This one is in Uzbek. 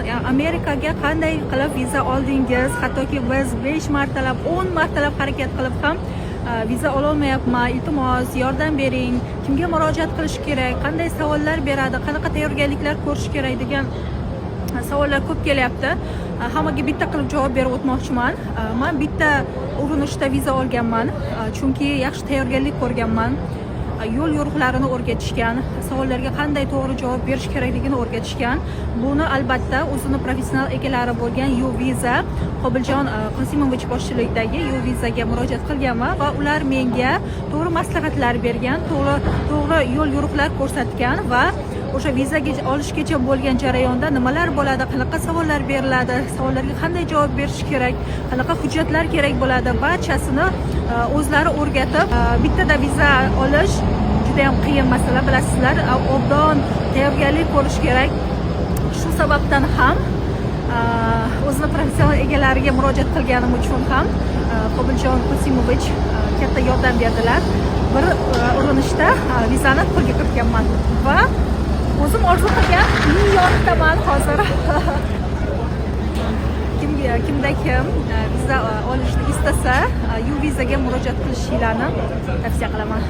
Amerikaga qanday qilib viza oldingiz, hattoki biz 5 martalab, 10 martalab harakat qilib ham viza ololmayapman, iltimos yordam bering, kimga murojaat qilish kerak, qanday savollar beradi, qanaqa tayyorgarliklar ko'rish kerak degan savollar ko'p kelyapti. Hammaga bitta qilib javob berib o'tmoqchiman. Men bitta urinishda viza olganman, chunki yaxshi tayyorgarlik ko'rganman. Yo'l yo'riqlarini o'rgatishgan, savollarga qanday to'g'ri javob berish kerakligini o'rgatishgan. Buni albatta o'zini professional egalari bo'lgan Uviza Qobiljon Qosimovich boshchiligidagi Uvizaga murojaat qilganman va ular menga to'g'ri maslahatlar bergan, to'g'ri yo'l yo'riqlar ko'rsatgan va o'sha vizaga olishgacha bo'lgan jarayonda nimalar bo'ladi, qanaqa savollar beriladi, savollarga qanday javob berish kerak, qanaqa hujjatlar kerak bo'ladi, barchasini o'zlari o'rgatib, bittada viza olish juda ham qiyin masala, bilasizlar, obdon tayyorgarlik ko'rish kerak. Shu sababdan ham o'zini professional egalariga murojaat qilganim uchun ham Qobiljon Qosimovich katta yordam berdilar. Bir urinishda vizani qo'lga kiritganman va o'zim orzu qilgan Nyu-Yorkdaman hozir. Kimda kim viza olishni istasa, Uvizaga murojaat qilishinglarni tavsiya qilaman.